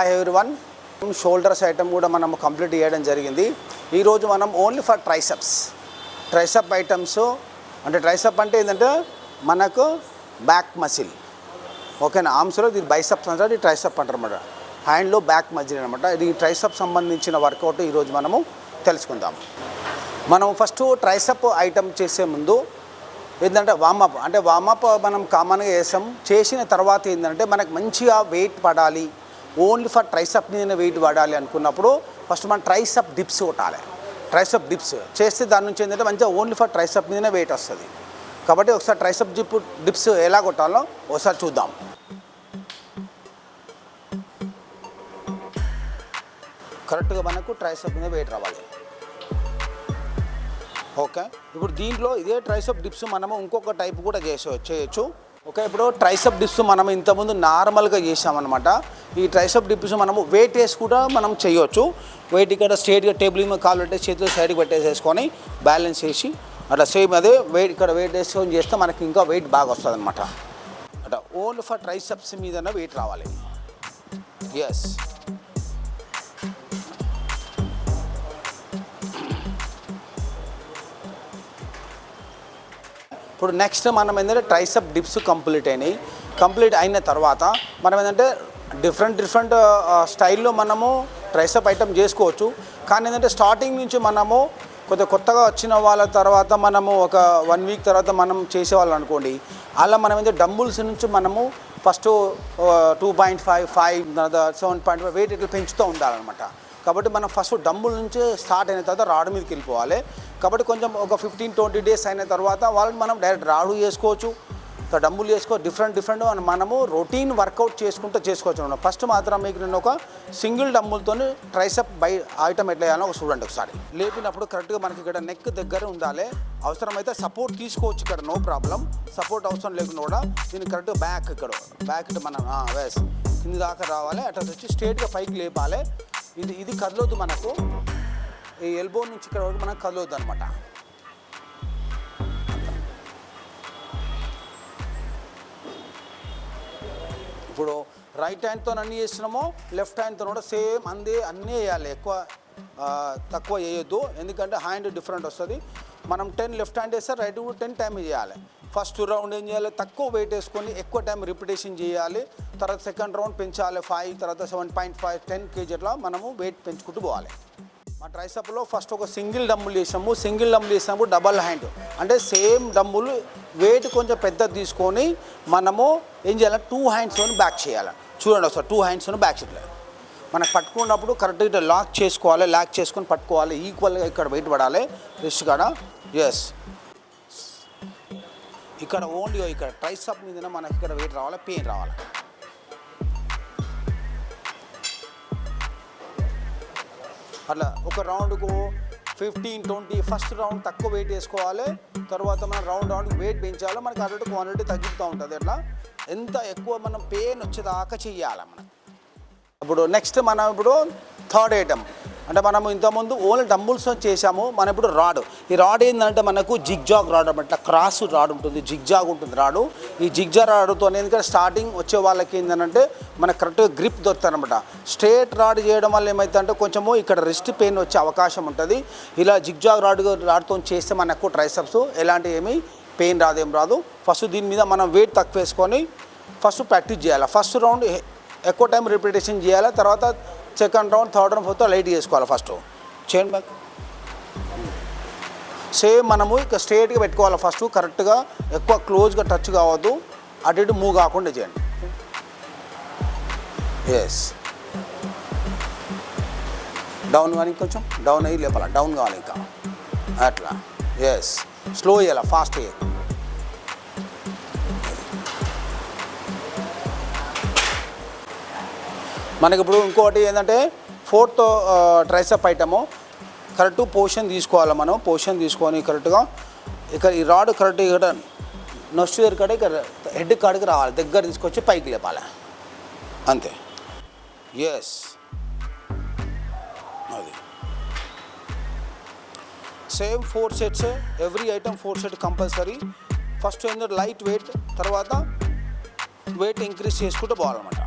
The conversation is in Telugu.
Hi everyone. షోల్డర్స్ ఐటమ్ కూడా మనం కంప్లీట్ చేయడం జరిగింది. ఈరోజు మనం ఓన్లీ ఫర్ ట్రైసప్ ఐటమ్స్. అంటే ట్రైసప్ అంటే ఏంటంటే మనకు బ్యాక్ మసిల్, ఓకేనా. ఆర్మ్స్లో ఇది బైసప్స్ అంటారు, ఇది ట్రైసప్ అంటారు అన్నమాట. హ్యాండ్లో బ్యాక్ మజిల్ అనమాట. ఇది ట్రైసప్ సంబంధించిన వర్కౌట్ ఈరోజు మనము తెలుసుకుందాం. మనం ఫస్ట్ ట్రైసప్ ఐటమ్ చేసే ముందు ఏంటంటే వామప్. అంటే వామప్ మనం కామన్గా చేసాం. చేసిన తర్వాత ఏంటంటే మనకు మంచిగా వెయిట్ పడాలి, ఓన్లీ ఫర్ ట్రైసప్ మీద వెయిట్ పడాలి అనుకున్నప్పుడు ఫస్ట్ మనం ట్రైసప్ డిప్స్ కొట్టాలి. ట్రైసప్ డిప్స్ చేస్తే దాని నుంచి ఏంటంటే మంచిగా ఓన్లీ ఫర్ ట్రైసప్ మీదనే వెయిట్ వస్తుంది. కాబట్టి ఒకసారి ట్రైసప్ డిప్స్ ఎలా కొట్టాలో ఒకసారి చూద్దాం. కరెక్ట్గా మనకు ట్రైసప్ మీద వెయిట్ రావాలి. ఓకే, ఇప్పుడు దీంట్లో ఇదే ట్రైసప్ డిప్స్ మనము ఇంకొక టైప్ కూడా చేయొచ్చు. ఓకే, ఇప్పుడు ట్రైసప్ డిప్స్ మనం ఇంతకుముందు నార్మల్గా చేసామన్నమాట. ఈ ట్రైసప్ డిప్స్ మనము వెయిట్ వేసి కూడా మనం చేయొచ్చు. వెయిట్ ఇక్కడ స్ట్రేట్గా టేబుల్ మీద కాలు పెట్టేసి చేతులు సైడ్కి పెట్టేసేసుకొని బ్యాలెన్స్ చేసి అట్లా సేమ్ అదే వెయిట్ ఇక్కడ వెయిట్ వేసుకొని చేస్తే మనకి ఇంకా వెయిట్ బాగా వస్తుంది అనమాట. అట్లా ఓన్లీ ఫర్ ట్రైసప్స్ మీదనే వెయిట్ రావాలి. ఎస్, ఇప్పుడు నెక్స్ట్ మనం ఏంటంటే ట్రైసప్ డిప్స్ కంప్లీట్ అయిన తర్వాత మనం ఏంటంటే డిఫరెంట్ స్టైల్లో మనము ట్రైసప్ ఐటమ్ చేసుకోవచ్చు. కానీ ఏంటంటే స్టార్టింగ్ నుంచి మనము కొత్తగా వచ్చిన వాళ్ళ తర్వాత మనము ఒక 1 వీక్ తర్వాత మనం చేసేవాళ్ళం అనుకోండి, అలా మనం ఏంటంటే డంబుల్స్ నుంచి మనము ఫస్ట్ 2.5 7.5 వెయిట్ ఇట్లా పెంచుతూ ఉండాలన్నమాట. కాబట్టి మనం ఫస్ట్ డంబుల్ నుంచి స్టార్ట్ అయిన తర్వాత రాడ్ మీదకి వెళ్ళిపోవాలి. కాబట్టి కొంచెం ఒక 15-20 డేస్ అయిన తర్వాత వాళ్ళని మనం డైరెక్ట్ రాడు చేసుకోవచ్చు, డంబుల్ డిఫరెంట్ మనము రొటీన్ వర్కౌట్ చేసుకోవచ్చు. ఫస్ట్ మాత్రం మీకు నేను ఒక సింగిల్ డంబుల్తో ట్రైసప్ ఐటమ్ ఎట్లా వేయాలో చూడండి ఒకసారి. లేపినప్పుడు కరెక్ట్గా మనకి ఇక్కడ నెక్ దగ్గర ఉండాలి. అవసరమైతే సపోర్ట్ తీసుకోవచ్చు, ఇక్కడ నో ప్రాబ్లం. సపోర్ట్ అవసరం లేకుండా కూడా దీన్ని కరెక్ట్గా బ్యాక్ మనం వేసి కింది దాకా రావాలి. అట్లా వచ్చి స్ట్రేట్గా పైకి లేపాలి. ఇది కదలొద్దు, మనకు ఈ ఎల్బో నుంచి ఇక్కడ వరకు మనకు కదలొద్దు అనమాట. ఇప్పుడు రైట్ హ్యాండ్తో అన్నీ చేస్తున్నామో లెఫ్ట్ హ్యాండ్తో కూడా సేమ్ అన్నీ వేయాలి. తక్కువ వేయొద్దు, ఎందుకంటే హ్యాండ్ డిఫరెంట్ వస్తుంది. మనం 10 లెఫ్ట్ హ్యాండ్ వేస్తే రైట్ కూడా 10 టైం చేయాలి. ఫస్ట్ రౌండ్ ఏం చేయాలి, తక్కువ వెయిట్ వేసుకొని ఎక్కువ టైం రిపిటేషన్ చేయాలి. తర్వాత సెకండ్ రౌండ్ పెంచాలి 5, తర్వాత 7.5 10 kg అట్లా మనము వెయిట్ పెంచుకుంటూ పోవాలి. మా ట్రైసప్లో ఫస్ట్ ఒక సింగిల్ డంబుల్ చేసినప్పుడు డబల్ హ్యాండ్, అంటే సేమ్ డంబుల్ వెయిట్ కొంచెం పెద్దది తీసుకొని మనము ఏం చేయాలి, 2 హ్యాండ్స్తో బ్యాక్ చేయాలి. చూడండి ఒకసారి, 2 హ్యాండ్స్తో బ్యాక్ చేయాలి. మనకు పట్టుకున్నప్పుడు కరెక్ట్గా లాక్ చేసుకొని పట్టుకోవాలి. ఈక్వల్గా ఇక్కడ వెయిట్ పడాలి రిస్ట్ కాడ. ఎస్, ఇక్కడ ఓన్లీ ఇక్కడ ట్రైసప్ మీద మనకి ఇక్కడ వెయిట్ రావాలి, పెయిన్ రావాలి. అట్లా ఒక రౌండ్కు 15-20 ఫస్ట్ రౌండ్ తక్కువ వెయిట్ వేసుకోవాలి. తర్వాత మనం రౌండ్ వెయిట్ పెంచాలి. మనకి అటు క్వాంటిటీ తగ్గుతూ ఉంటుంది. అట్లా ఎంత ఎక్కువ మనం పెయిన్ వచ్చేదాకా చెయ్యాలి మనం. ఇప్పుడు నెక్స్ట్ మనం ఇప్పుడు థర్డ్ ఐటమ్, అంటే మనము ఇంతకుముందు ఓన్లీ డంబుల్స్ చేసాము. మనం ఇప్పుడు ఈ రాడ్ ఏంటంటే మనకు జిగ్జాగ్ రాడ్ అనమాట. క్రాస్ రాడ్ ఉంటుంది, జిగ్జాగ్ ఉంటుంది రాడు. ఈ జిగ్జాగ్ రాడ్తో ఎందుకంటే స్టార్టింగ్ వచ్చే వాళ్ళకి ఏంటంటే మనకు కరెక్ట్గా గ్రిప్ దొరుకుతుంది అనమాట. స్ట్రేట్ రాడ్ చేయడం వల్ల ఏమవుతుందంటే కొంచెము ఇక్కడ రిస్ట్ పెయిన్ వచ్చే అవకాశం ఉంటుంది. ఇలా జిగ్జాగ్ రాడ్తో చేస్తే మనకు ట్రైసప్స్ ఎలాంటి ఏమీ పెయిన్ రాదు. ఫస్ట్ దీని మీద మనం వెయిట్ తక్కువ వేసుకొని ఫస్ట్ ప్రాక్టీస్ చేయాలి. ఫస్ట్ రౌండ్ ఎక్కువ టైం రిపిటేషన్ చేయాలి. తర్వాత second round, third round, fourth light చేసుకోవాలి. ఫస్ట్ చేయండి బ్యాక్ సేమ్ మనము ఇక స్ట్రేట్గా పెట్టుకోవాలి. ఫస్ట్ కరెక్ట్గా ఎక్కువ క్లోజ్గా టచ్ కావద్దు, అటు ఇటు మూవ్ కాకుండా చేయండి. ఎస్, డౌన్ కానీ కొంచెం డౌన్ అయ్యి లేపాలి, డౌన్ కావాలి ఇంకా అట్లా. ఎస్, స్లో చేయాలి, ఫాస్ట్ చేయాలి. మనకి ఇప్పుడు ఇంకోటి ఏంటంటే fourth triceps item correct position తీసుకోవాలి. మనం పొజిషన్ తీసుకొని కరెక్ట్గా ఇక్కడ ఈ రాడ్ కరెక్ట్ ఇక్కడ నొస్ట్ దగ్గర ఇక్కడ హెడ్ కాడికి రావాలి, దగ్గర తీసుకొచ్చి పైకి లేపాలి, అంతే. ఎస్, అది same 4 sets, every item 4 sets compulsory. First ఏంటంటే లైట్ వెయిట్, తర్వాత వెయిట్ ఇంక్రీజ్ చేసుకుంటూ పోవాలన్నమాట.